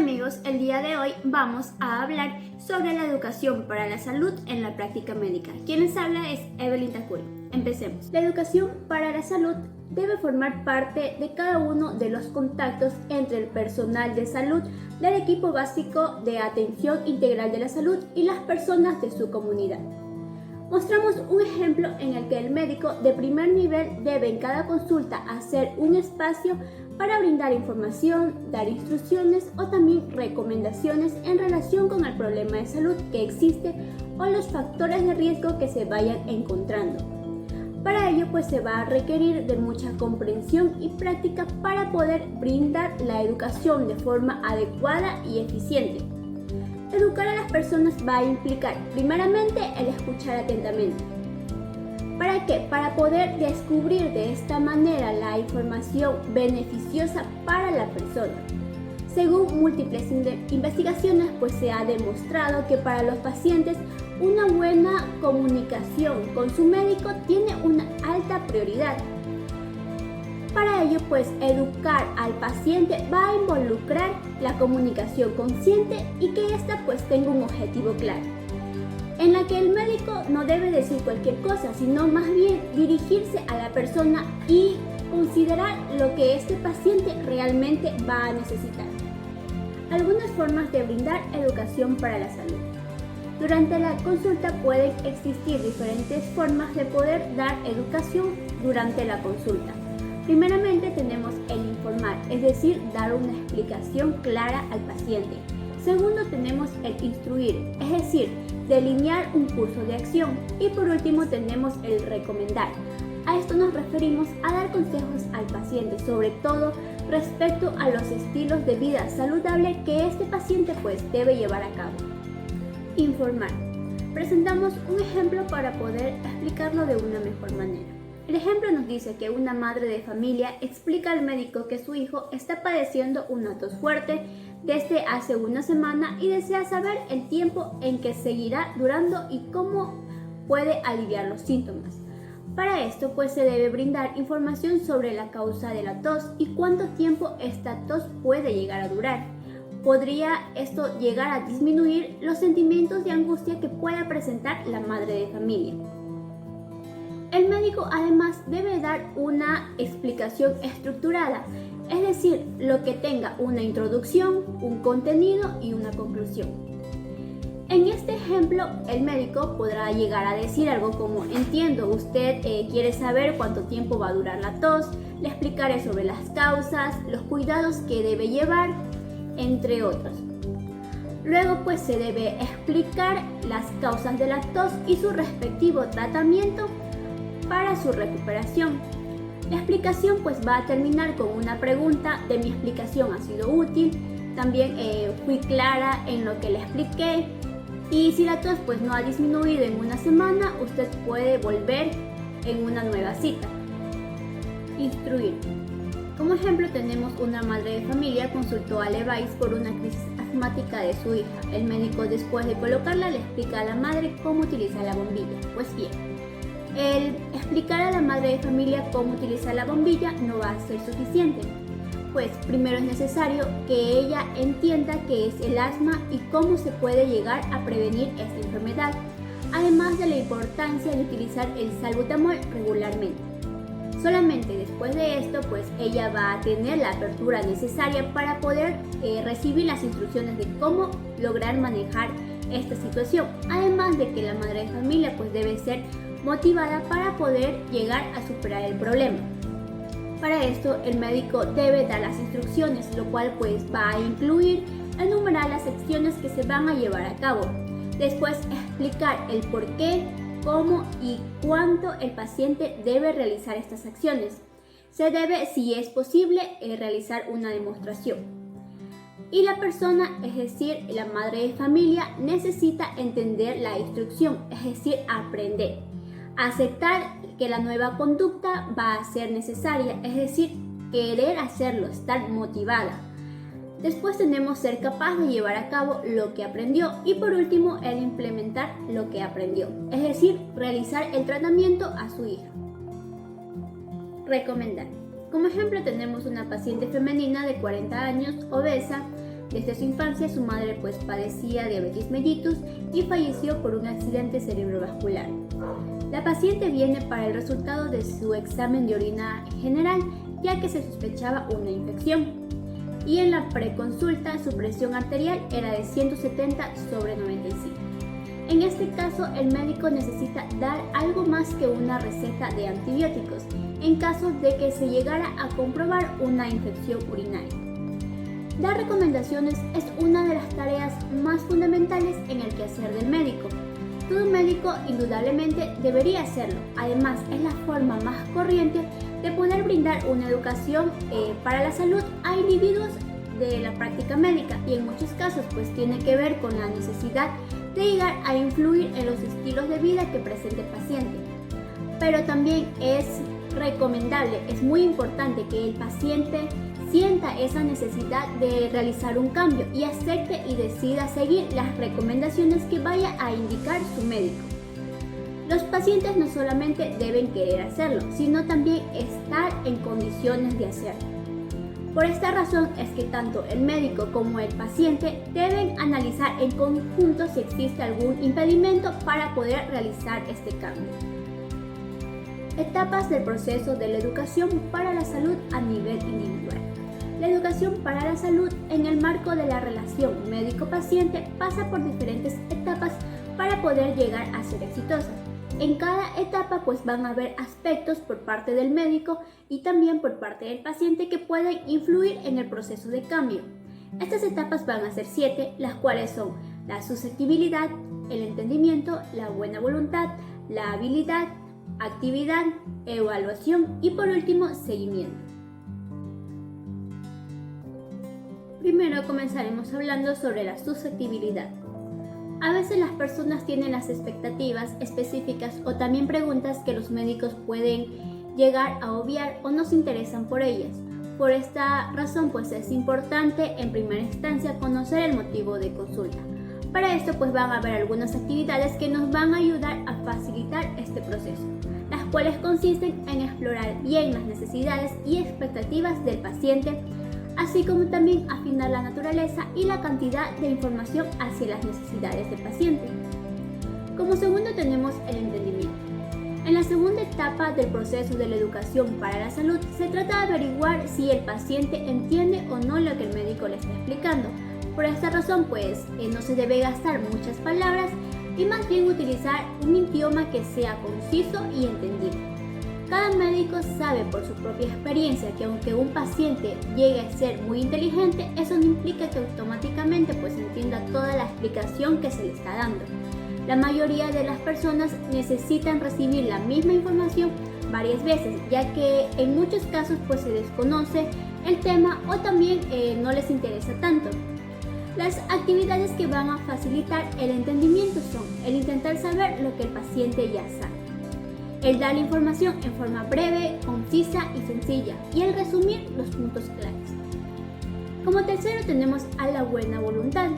amigos, el día de hoy vamos a hablar sobre la educación para la salud en la práctica médica. Quien les habla es Evelyn Tacuy. Empecemos. La educación para la salud debe formar parte de cada uno de los contactos entre el personal de salud del equipo básico de atención integral de la salud y las personas de su comunidad. Mostramos un ejemplo en el que el médico de primer nivel debe en cada consulta hacer un espacio para brindar información, dar instrucciones o también recomendaciones en relación con el problema de salud que existe o los factores de riesgo que se vayan encontrando. Para ello se va a requerir de mucha comprensión y práctica para poder brindar la educación de forma adecuada y eficiente. Educar a las personas va a implicar primeramente el escuchar atentamente. ¿Para qué? Para poder descubrir de esta manera la información beneficiosa para la persona. Según múltiples investigaciones, se ha demostrado que para los pacientes una buena comunicación con su médico tiene una alta prioridad. Para ello, educar al paciente va a involucrar la comunicación consciente y que ésta tenga un objetivo claro, en la que el médico no debe decir cualquier cosa, sino más bien dirigirse a la persona y considerar lo que este paciente realmente va a necesitar. Algunas formas de brindar educación para la salud. Durante la consulta pueden existir diferentes formas de poder dar educación durante la consulta. Primeramente tenemos el informar, es decir, dar una explicación clara al paciente. Segundo tenemos el instruir, es decir, delinear un curso de acción. Y por último tenemos el recomendar. A esto nos referimos a dar consejos al paciente, sobre todo respecto a los estilos de vida saludable que este paciente debe llevar a cabo. Informar. Presentamos un ejemplo para poder explicarlo de una mejor manera. El ejemplo nos dice que una madre de familia explica al médico que su hijo está padeciendo una tos fuerte desde hace una semana y desea saber el tiempo en que seguirá durando y cómo puede aliviar los síntomas. Para esto se debe brindar información sobre la causa de la tos y cuánto tiempo esta tos puede llegar a durar. ¿Podría esto llegar a disminuir los sentimientos de angustia que pueda presentar la madre de familia? El médico además debe dar una explicación estructurada, es decir, lo que tenga una introducción, un contenido y una conclusión. En este ejemplo, el médico podrá llegar a decir algo como: entiendo, usted quiere saber cuánto tiempo va a durar la tos, le explicaré sobre las causas, los cuidados que debe llevar, entre otros. Luego se debe explicar las causas de la tos y su respectivo tratamiento para su recuperación. La explicación va a terminar con una pregunta de ¿mi explicación ha sido útil? También fui clara en lo que le expliqué. Y si la tos no ha disminuido en una semana, usted puede volver en una nueva cita. Instruir. Como ejemplo tenemos una madre de familia consultó a Levi's por una crisis asmática de su hija. El médico, después de colocarla, le explica a la madre cómo utilizar la bombilla. El explicar a la madre de familia cómo utilizar la bombilla no va a ser suficiente. Primero es necesario que ella entienda qué es el asma y cómo se puede llegar a prevenir esta enfermedad, además de la importancia de utilizar el salbutamol regularmente. Solamente después de esto, ella va a tener la apertura necesaria para poder recibir las instrucciones de cómo lograr manejar esta situación, además de que la madre de familia debe ser motivada para poder llegar a superar el problema. Para esto, el médico debe dar las instrucciones, lo cual va a incluir enumerar las acciones que se van a llevar a cabo. Después, explicar el por qué, cómo y cuánto el paciente debe realizar estas acciones. Se debe, si es posible, realizar una demostración. Y la persona, es decir, la madre de familia, necesita entender la instrucción, es decir, aprender. Aceptar que la nueva conducta va a ser necesaria, es decir, querer hacerlo, estar motivada. Después tenemos ser capaz de llevar a cabo lo que aprendió y por último el implementar lo que aprendió, es decir, realizar el tratamiento a su hija. Recomendar. Como ejemplo tenemos una paciente femenina de 40 años, obesa, Desde su infancia su madre pues padecía diabetes mellitus y falleció por un accidente cerebrovascular. La paciente viene para el resultado de su examen de orina general, ya que se sospechaba una infección. Y en la preconsulta su presión arterial era de 170/95. En este caso, el médico necesita dar algo más que una receta de antibióticos en caso de que se llegara a comprobar una infección urinaria. Dar recomendaciones es una de las tareas más fundamentales en el quehacer del médico. Todo médico indudablemente debería hacerlo. Además, es la forma más corriente de poder brindar una educación para la salud a individuos de la práctica médica, y en muchos casos pues tiene que ver con la necesidad de llegar a influir en los estilos de vida que presente el paciente. Pero también es recomendable, es muy importante que el paciente sienta esa necesidad de realizar un cambio y acepte y decida seguir las recomendaciones que vaya a indicar su médico. Los pacientes no solamente deben querer hacerlo, sino también estar en condiciones de hacerlo. Por esta razón es que tanto el médico como el paciente deben analizar en conjunto si existe algún impedimento para poder realizar este cambio. Etapas del proceso de la educación para la salud a nivel individual. La educación para la salud en el marco de la relación médico-paciente pasa por diferentes etapas para poder llegar a ser exitosa. En cada etapa pues van a haber aspectos por parte del médico y también por parte del paciente que pueden influir en el proceso de cambio. Estas etapas van a ser 7, las cuales son la susceptibilidad, el entendimiento, la buena voluntad, la habilidad, actividad, evaluación y por último seguimiento. Primero comenzaremos hablando sobre la susceptibilidad. A veces las personas tienen las expectativas específicas o también preguntas que los médicos pueden llegar a obviar o no se interesan por ellas. Por esta razón pues es importante en primera instancia conocer el motivo de consulta. Para esto pues van a haber algunas actividades que nos van a ayudar a facilitar este proceso, las cuales consisten en explorar bien las necesidades y expectativas del paciente, así como también afinar la naturaleza y la cantidad de información hacia las necesidades del paciente. Como segundo tenemos el entendimiento. En la segunda etapa del proceso de la educación para la salud se trata de averiguar si el paciente entiende o no lo que el médico le está explicando. Por esta razón pues no se debe gastar muchas palabras y más bien utilizar un idioma que sea conciso y entendible. Cada médico sabe por su propia experiencia que aunque un paciente llegue a ser muy inteligente, eso no implica que automáticamente pues entienda toda la explicación que se le está dando. La mayoría de las personas necesitan recibir la misma información varias veces, ya que en muchos casos pues se desconoce el tema o también no les interesa tanto. Las actividades que van a facilitar el entendimiento son el intentar saber lo que el paciente ya sabe, el dar la información en forma breve, concisa y sencilla, y el resumir los puntos claves. Como tercero tenemos a la buena voluntad.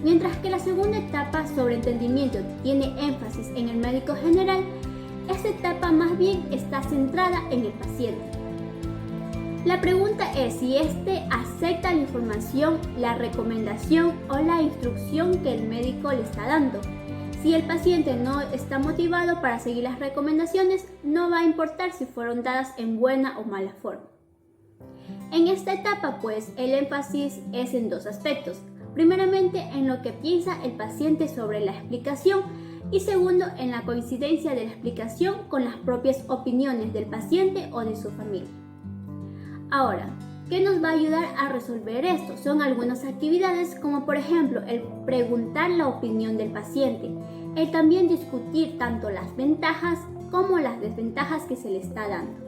Mientras que la segunda etapa sobre entendimiento tiene énfasis en el médico general, esta etapa más bien está centrada en el paciente. La pregunta es si éste acepta la información, la recomendación o la instrucción que el médico le está dando. Si el paciente no está motivado para seguir las recomendaciones, no va a importar si fueron dadas en buena o mala forma. En esta etapa, pues, el énfasis es en dos aspectos. Primeramente, en lo que piensa el paciente sobre la explicación y segundo, en la coincidencia de la explicación con las propias opiniones del paciente o de su familia. Ahora, ¿qué nos va a ayudar a resolver esto? Son algunas actividades como por ejemplo el preguntar la opinión del paciente, el también discutir tanto las ventajas como las desventajas que se le está dando.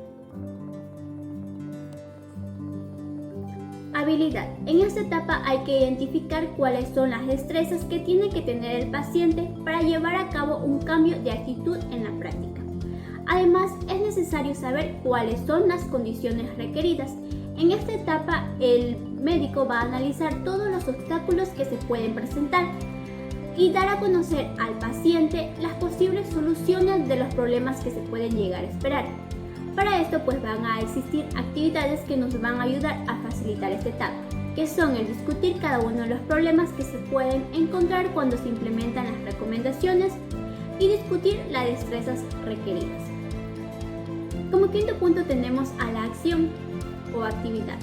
Habilidad. En esta etapa hay que identificar cuáles son las destrezas que tiene que tener el paciente para llevar a cabo un cambio de actitud en la práctica. Además, es necesario saber cuáles son las condiciones requeridas. En esta etapa, el médico va a analizar todos los obstáculos que se pueden presentar y dar a conocer al paciente las posibles soluciones de los problemas que se pueden llegar a esperar. Para esto pues van a existir actividades que nos van a ayudar a facilitar esta etapa. que son el discutir cada uno de los problemas que se pueden encontrar cuando se implementan las recomendaciones y discutir las destrezas requeridas. Como quinto punto tenemos a la acción o actividad.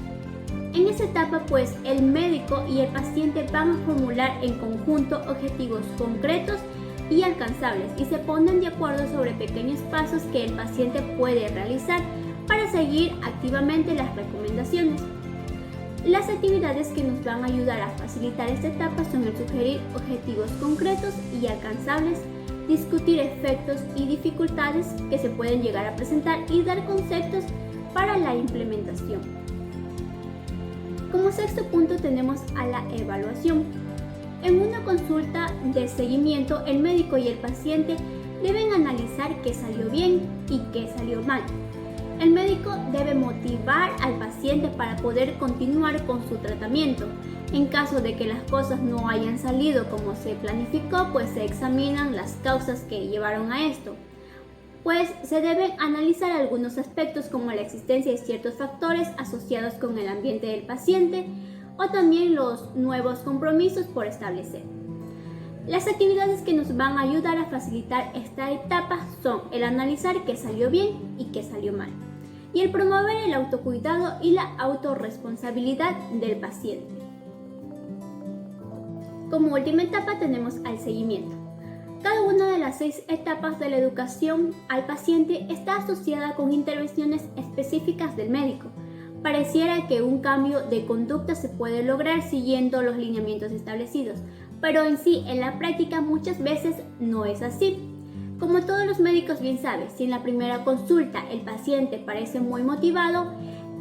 En esta etapa, pues, el médico y el paciente van a formular en conjunto objetivos concretos y alcanzables y se ponen de acuerdo sobre pequeños pasos que el paciente puede realizar para seguir activamente las recomendaciones. Las actividades que nos van a ayudar a facilitar esta etapa son el sugerir objetivos concretos y alcanzables, discutir efectos y dificultades que se pueden llegar a presentar y dar conceptos para la implementación. Como sexto punto tenemos a la evaluación. En una consulta de seguimiento, el médico y el paciente deben analizar qué salió bien y qué salió mal. El médico debe motivar al paciente para poder continuar con su tratamiento. En caso de que las cosas no hayan salido como se planificó, pues se examinan las causas que llevaron a esto. Pues se deben analizar algunos aspectos como la existencia de ciertos factores asociados con el ambiente del paciente o también los nuevos compromisos por establecer. Las actividades que nos van a ayudar a facilitar esta etapa son el analizar qué salió bien y qué salió mal, y el promover el autocuidado y la autorresponsabilidad del paciente. Como última etapa tenemos al seguimiento. Cada una de las 6 etapas de la educación al paciente está asociada con intervenciones específicas del médico. Pareciera que un cambio de conducta se puede lograr siguiendo los lineamientos establecidos, pero en sí, en la práctica, muchas veces no es así. Como todos los médicos bien saben, si en la primera consulta el paciente parece muy motivado,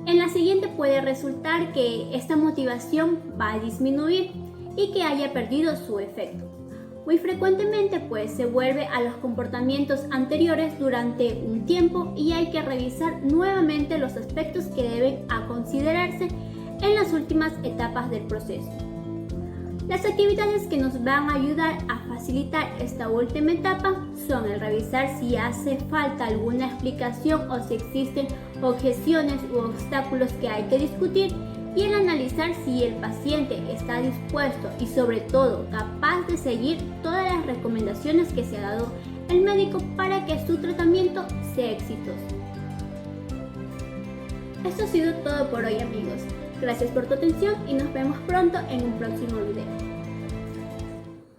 en la siguiente puede resultar que esta motivación va a disminuir y que haya perdido su efecto. Muy frecuentemente pues se vuelve a los comportamientos anteriores durante un tiempo y hay que revisar nuevamente los aspectos que deben a considerarse en las últimas etapas del proceso. Las actividades que nos van a ayudar a facilitar esta última etapa son el revisar si hace falta alguna explicación o si existen objeciones u obstáculos que hay que discutir, y el analizar si el paciente está dispuesto y sobre todo capaz de seguir todas las recomendaciones que se ha dado el médico para que su tratamiento sea exitoso. Esto ha sido todo por hoy, amigos. Gracias por tu atención y nos vemos pronto en un próximo video.